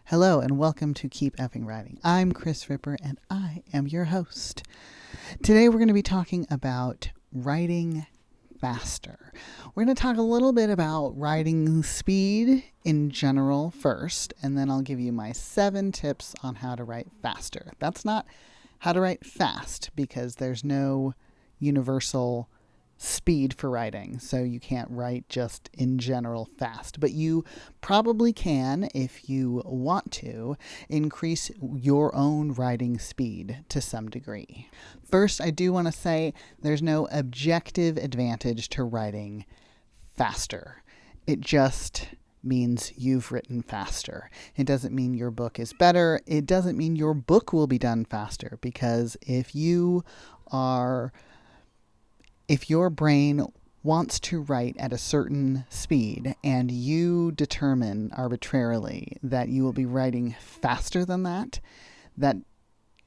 Hello and welcome to Keep Effing Writing. I'm Kris Ripper and I am your host. Today we're going to be talking about writing faster. We're going to talk a little bit about writing speed in general first, and then I'll give you my 7 tips on how to write faster. That's not how to write fast because there's no universal speed for writing, so you can't write just in general fast, but you probably can, if you want to, increase your own writing speed to some degree. First, I do want to say there's no objective advantage to writing faster. It just means you've written faster. It doesn't mean your book is better. It doesn't mean your book will be done faster, because if your brain wants to write at a certain speed and you determine arbitrarily that you will be writing faster than that, that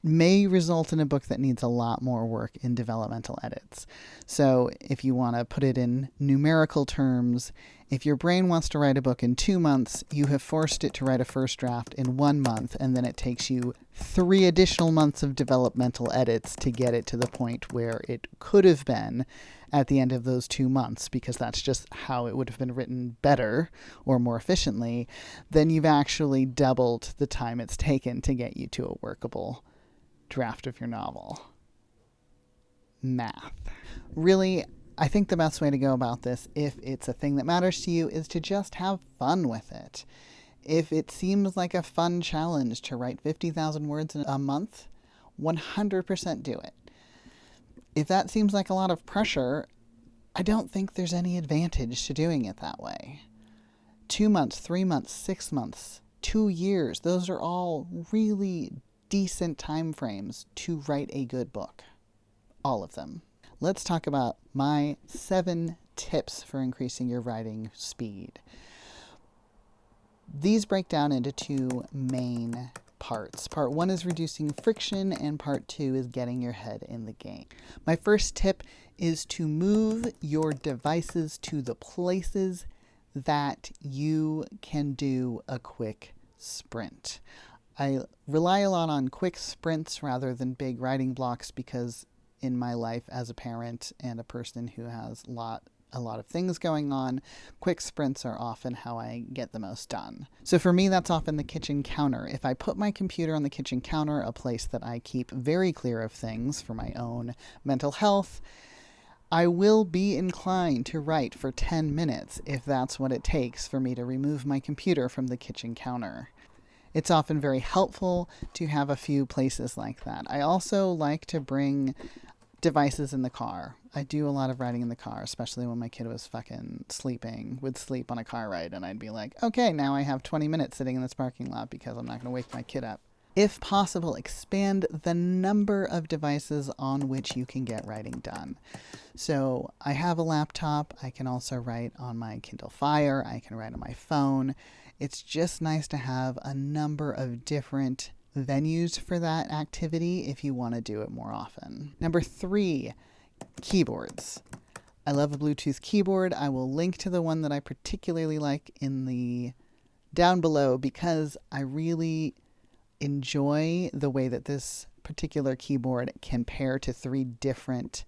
may result in a book that needs a lot more work in developmental edits. So if you want to put it in numerical terms, if your brain wants to write a book in 2 months, you have forced it to write a first draft in 1 month, and then it takes you 3 additional months of developmental edits to get it to the point where it could have been at the end of those 2 months, because that's just how it would have been written better or more efficiently. Then you've actually doubled the time it's taken to get you to a workable draft of your novel. Math. Really, I think the best way to go about this, if it's a thing that matters to you, is to just have fun with it. If it seems like a fun challenge to write 50,000 words in a month, 100% do it. If that seems like a lot of pressure, I don't think there's any advantage to doing it that way. 2 months, 3 months, 6 months, 2 years, those are all really decent time frames to write a good book. All of them. Let's talk about my 7 tips for increasing your writing speed. These break down into 2 main parts. Part 1 is reducing friction, and part 2 is getting your head in the game. My first tip is to move your devices to the places that you can do a quick sprint. I rely a lot on quick sprints rather than big writing blocks, because in my life as a parent and a person who has a lot of things going on, quick sprints are often how I get the most done. So for me, that's often the kitchen counter. If I put my computer on the kitchen counter, a place that I keep very clear of things for my own mental health, I will be inclined to write for 10 minutes if that's what it takes for me to remove my computer from the kitchen counter. It's often very helpful to have a few places like that. I also like to bring devices in the car. I do a lot of writing in the car, especially when my kid was fucking sleeping, would sleep on a car ride, and I'd be like, okay, now I have 20 minutes sitting in this parking lot because I'm not going to wake my kid up. If possible, expand the number of devices on which you can get writing done. So I have a laptop. I can also write on my Kindle Fire. I can write on my phone. It's just nice to have a number of different venues for that activity if you want to do it more often. Number 3, keyboards. I love a Bluetooth keyboard. I will link to the one that I particularly like in the down below, because I really enjoy the way that this particular keyboard can pair to 3 different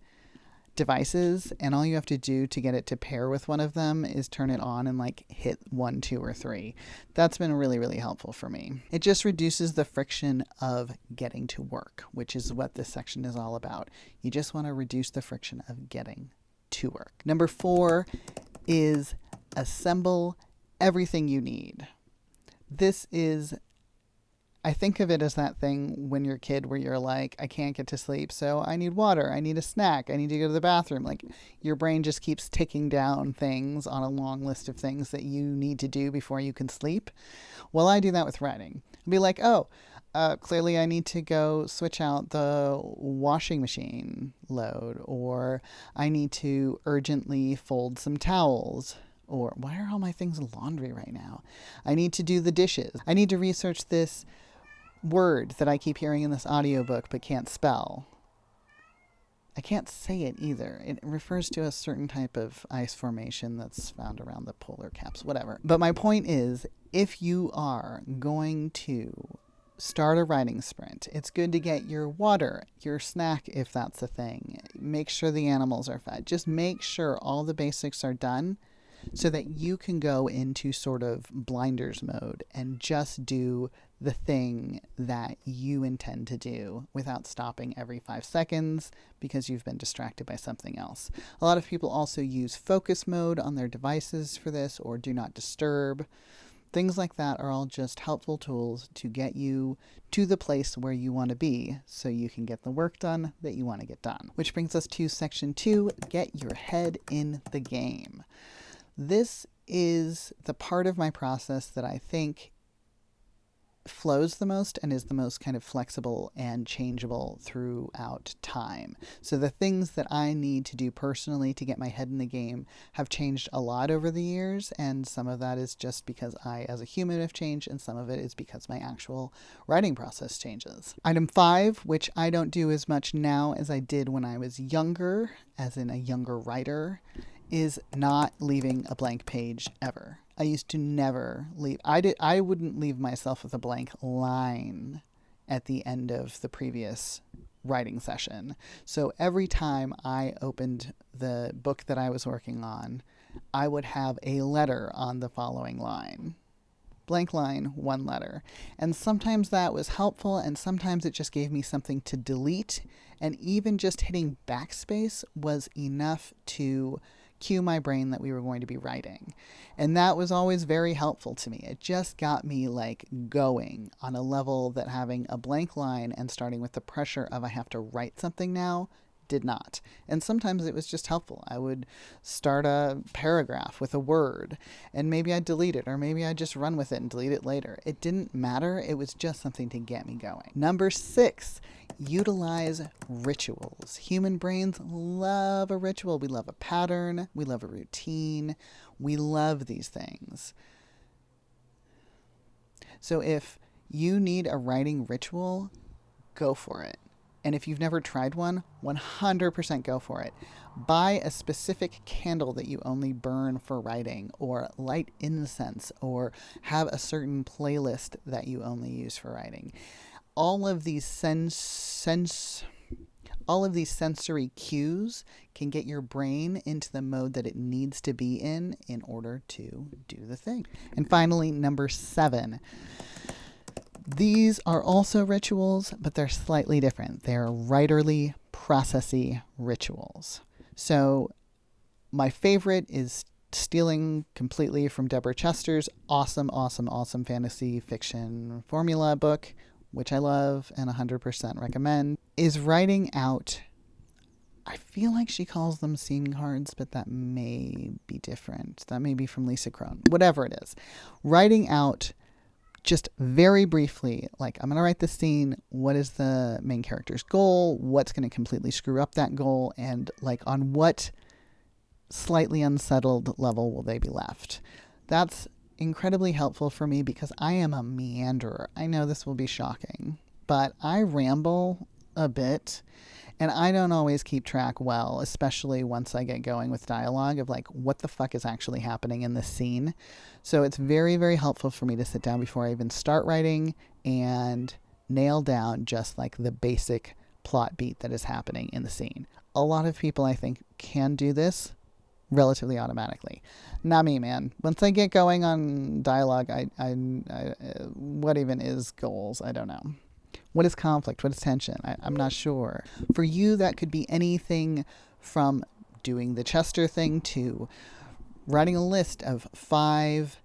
devices, and all you have to do to get it to pair with one of them is turn it on and hit 1, 2, or 3. That's been really, really helpful for me. It just reduces the friction of getting to work, which is what this section is all about. You just want to reduce the friction of getting to work. Number 4 is assemble everything you need. This is, I think of it as that thing when you're a kid where you're like, I can't get to sleep, so I need water, I need a snack, I need to go to the bathroom. Your brain just keeps ticking down things on a long list of things that you need to do before you can sleep. Well, I do that with writing. I'll be like, clearly I need to go switch out the washing machine load, or I need to urgently fold some towels. Or why are all my things in laundry right now? I need to do the dishes. I need to research this word that I keep hearing in this audiobook but can't spell. I can't say it either. It refers to a certain type of ice formation that's found around the polar caps, whatever. But my point is, if you are going to start a writing sprint, it's good to get your water, your snack if that's a thing. Make sure the animals are fed. Just make sure all the basics are done so that you can go into sort of blinders mode and just do the thing that you intend to do without stopping every 5 seconds because you've been distracted by something else. A lot of people also use focus mode on their devices for this, or do not disturb. Things like that are all just helpful tools to get you to the place where you want to be so you can get the work done that you want to get done. Which brings us to section 2, get your head in the game. This is the part of my process that I think flows the most and is the most kind of flexible and changeable throughout time. So the things that I need to do personally to get my head in the game have changed a lot over the years, and some of that is just because I as a human have changed, and some of it is because my actual writing process changes. Item 5, which I don't do as much now as I did when I was younger, as in a younger writer, is not leaving a blank page ever. I used to never leave. I wouldn't leave myself with a blank line at the end of the previous writing session. So every time I opened the book that I was working on, I would have a letter on the following line. Blank line, 1 letter. And sometimes that was helpful, and sometimes it just gave me something to delete. And even just hitting backspace was enough to cue my brain that we were going to be writing. And that was always very helpful to me. It just got me like going on a level that having a blank line and starting with the pressure of I have to write something now did not. And sometimes it was just helpful. I would start a paragraph with a word and maybe I'd delete it, or maybe I'd just run with it and delete it later. It didn't matter. It was just something to get me going. Number 6, utilize rituals. Human brains love a ritual. We love a pattern. We love a routine. We love these things. So if you need a writing ritual, go for it. And if you've never tried one, 100% go for it. Buy a specific candle that you only burn for writing, or light incense, or have a certain playlist that you only use for writing. All of these sensory cues can get your brain into the mode that it needs to be in order to do the thing. And finally, number 7. These are also rituals, but they're slightly different. They're writerly, processy rituals. So my favorite is stealing completely from Deborah Chester's awesome fantasy fiction formula book, which I love and 100% recommend, is writing out, I feel like she calls them scene cards, but that may be different. That may be from Lisa Crone. Whatever it is. Writing out just very briefly, like, I'm going to write this scene. What is the main character's goal? What's going to completely screw up that goal? And like, on what slightly unsettled level will they be left? That's incredibly helpful for me because I am a meanderer. I know this will be shocking, but I ramble a bit, and I don't always keep track well, especially once I get going with dialogue of like, what the fuck is actually happening in this scene. So it's very, very helpful for me to sit down before I even start writing and nail down just like the basic plot beat that is happening in the scene. A lot of people, I think, can do this relatively automatically. Not me, man. Once I get going on dialogue, I what even is goals? I don't know. What is conflict? What is tension? I'm not sure. For you, that could be anything from doing the Chester thing to writing a list of 5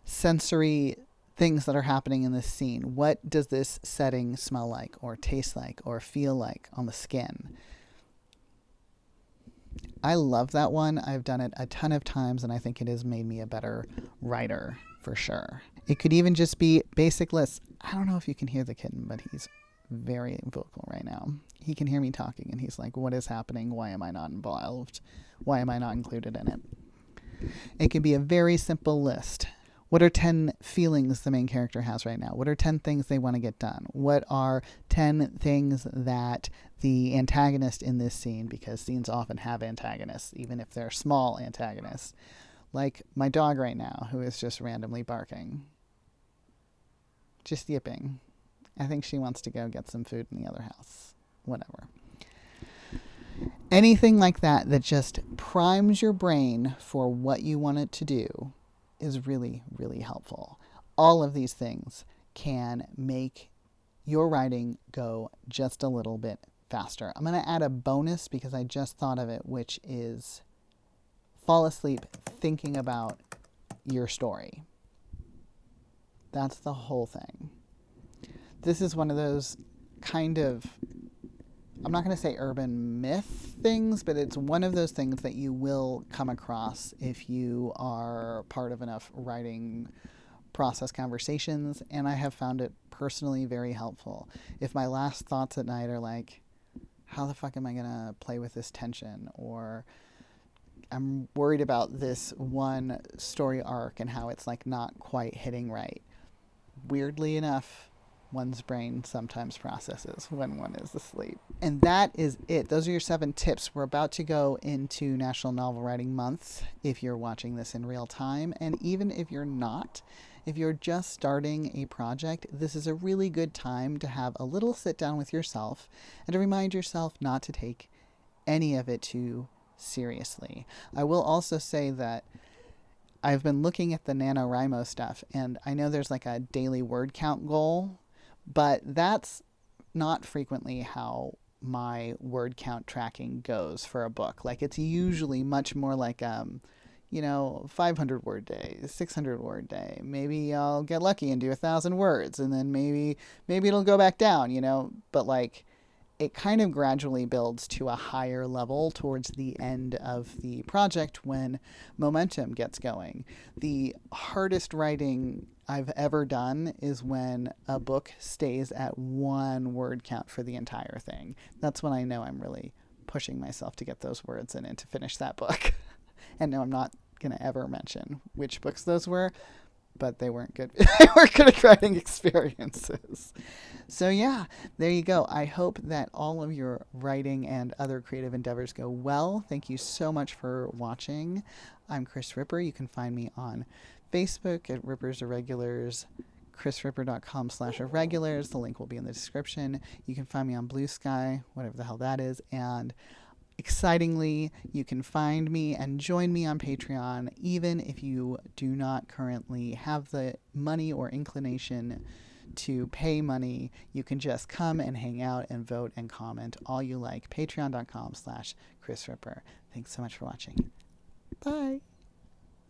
sensory things that are happening in this scene. What does this setting smell like, or taste like, or feel like on the skin? I love that one. I've done it a ton of times, and I think it has made me a better writer for sure. It could even just be basic lists. I don't know if you can hear the kitten, but he's very vocal right now. He can hear me talking, and he's like, what is happening? Why am I not involved? Why am I not included in it? It can be a very simple list. What are 10 feelings the main character has right now? What are 10 things they want to get done? What are 10 things that the antagonist in this scene, because scenes often have antagonists, even if they're small antagonists, like my dog right now, who is just randomly barking, just yipping. I think she wants to go get some food in the other house. Whatever. Anything like that that just primes your brain for what you want it to do is really, really helpful. All of these things can make your writing go just a little bit faster. I'm going to add a bonus because I just thought of it, which is fall asleep thinking about your story. That's the whole thing. This is one of those kind of, I'm not going to say urban myth things, but it's one of those things that you will come across if you are part of enough writing process conversations, and I have found it personally very helpful. If my last thoughts at night are like, how the fuck am I going to play with this tension? Or I'm worried about this one story arc and how it's like not quite hitting right. Weirdly enough, one's brain sometimes processes when one is asleep. And that is it. Those are your 7 tips. We're about to go into National Novel Writing Month if you're watching this in real time. And even if you're not, if you're just starting a project, this is a really good time to have a little sit down with yourself and to remind yourself not to take any of it too seriously. I will also say that I've been looking at the NaNoWriMo stuff, and I know there's like a daily word count goal, but that's not frequently how my word count tracking goes for a book. Like it's usually much more like 500 word day, 600 word day. Maybe I'll get lucky and do 1,000 words, and then maybe it'll go back down, but like it kind of gradually builds to a higher level towards the end of the project when momentum gets going. The hardest writing I've ever done is when a book stays at 1 word count for the entire thing. That's when I know I'm really pushing myself to get those words in and to finish that book. And no, I'm not going to ever mention which books those were, but they weren't good. They weren't good writing experiences. So yeah, there you go. I hope that all of your writing and other creative endeavors go well. Thank you so much for watching. I'm Kris Ripper. You can find me on Facebook at Rippers Irregulars, krisripper.com/irregulars. The link will be in the description. You can find me on Blue Sky, whatever the hell that is, and excitingly, you can find me and join me on Patreon, even if you do not currently have the money or inclination to pay money. You can just come and hang out and vote and comment all you like. Patreon.com/KrisRipper. Thanks so much for watching. Bye.